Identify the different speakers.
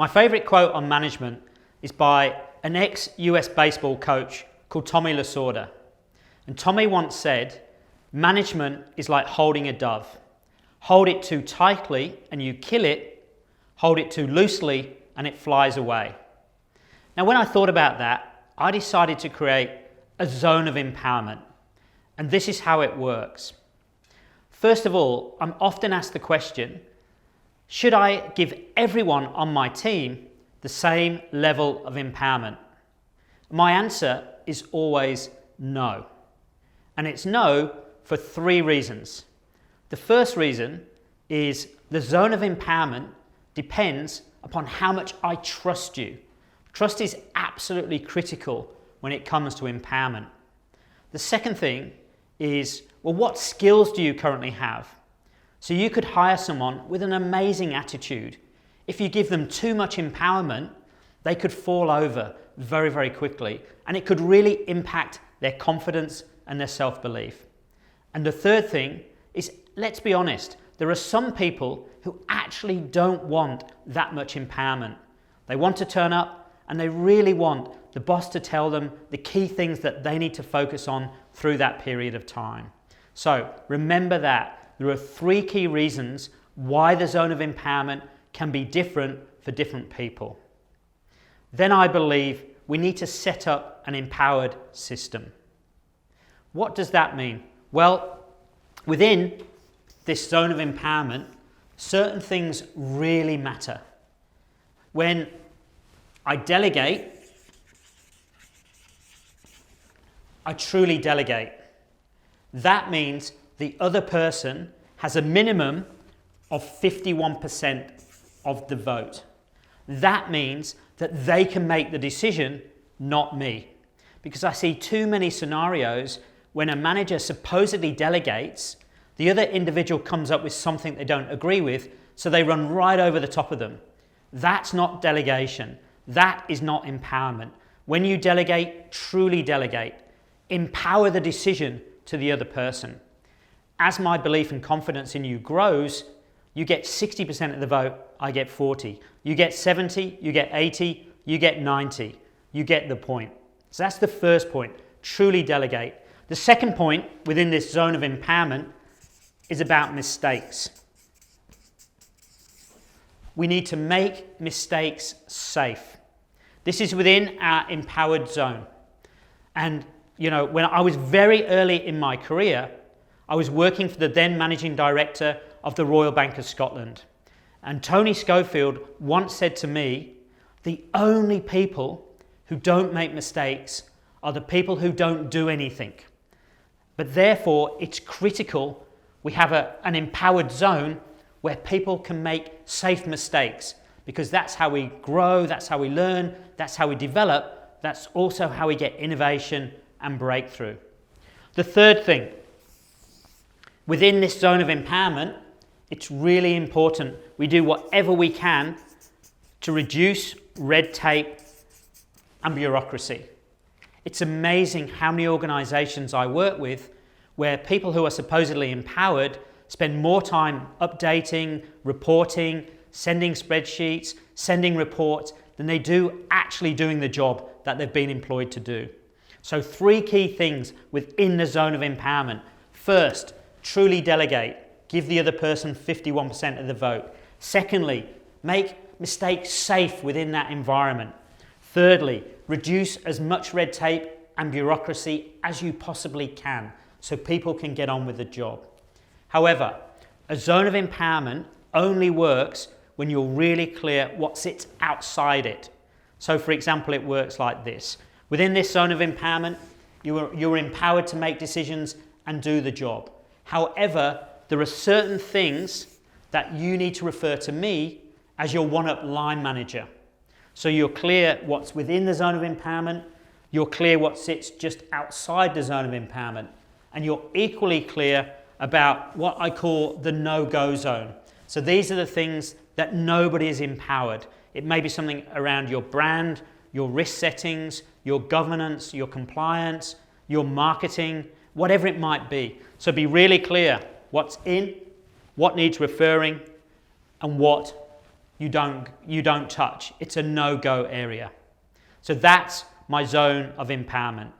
Speaker 1: My favourite quote on management is by an ex-US baseball coach called Tommy Lasorda. And Tommy once said, "Management is like holding a dove. Hold it too tightly and you kill it. Hold it too loosely and it flies away." Now, when I thought about that, I decided to create a zone of empowerment. And this is how it works. First of all, I'm often asked the question, should I give everyone on my team the same level of empowerment? My answer is always no. And it's no for 3 reasons. The first reason is the zone of empowerment depends upon how much I trust you. Trust is absolutely critical when it comes to empowerment. The second thing is, well, what skills do you currently have? So you could hire someone with an amazing attitude. If you give them too much empowerment, they could fall over very, very quickly, and it could really impact their confidence and their self-belief. And the third thing is, let's be honest, there are some people who actually don't want that much empowerment. They want to turn up and they really want the boss to tell them the key things that they need to focus on through that period of time. So remember that there are 3 key reasons why the zone of empowerment can be different for different people. Then I believe we need to set up an empowered system. What does that mean? Well, within this zone of empowerment, certain things really matter. When I delegate, I truly delegate. That means the other person has a minimum of 51% of the vote. That means that they can make the decision, not me. Because I see too many scenarios when a manager supposedly delegates, the other individual comes up with something they don't agree with, so they run right over the top of them. That's not delegation. That is not empowerment. When you delegate, truly delegate. Empower the decision to the other person. As my belief and confidence in you grows, you get 60% of the vote, I get 40. You get 70, you get 80, you get 90. You get the point. So that's the first point, truly delegate. The second point within this zone of empowerment is about mistakes. We need to make mistakes safe. This is within our empowered zone. And when I was very early in my career, I was working for the then managing director of the Royal Bank of Scotland. And Tony Schofield once said to me, the only people who don't make mistakes are the people who don't do anything. But therefore, it's critical we have an empowered zone where people can make safe mistakes, because that's how we grow, that's how we learn, that's how we develop, that's also how we get innovation and breakthrough. The third thing, within this zone of empowerment, it's really important we do whatever we can to reduce red tape and bureaucracy. It's amazing how many organisations I work with where people who are supposedly empowered spend more time updating, reporting, sending spreadsheets, sending reports than they do actually doing the job that they've been employed to do. So 3 key things within the zone of empowerment. First, truly delegate. Give the other person 51% of the vote. Secondly, make mistakes safe within that environment. Thirdly, reduce as much red tape and bureaucracy as you possibly can so people can get on with the job. However, a zone of empowerment only works when you're really clear what sits outside it. So for example, it works like this. Within this zone of empowerment, you're empowered to make decisions and do the job. However, there are certain things that you need to refer to me as your one-up line manager. So you're clear what's within the zone of empowerment, you're clear what sits just outside the zone of empowerment, and you're equally clear about what I call the no-go zone. So these are the things that nobody is empowered. It may be something around your brand, your risk settings, your governance, your compliance, your marketing, whatever it might be. So be really clear what's in, what needs referring, and what you don't touch. It's a no-go area. So that's my zone of empowerment.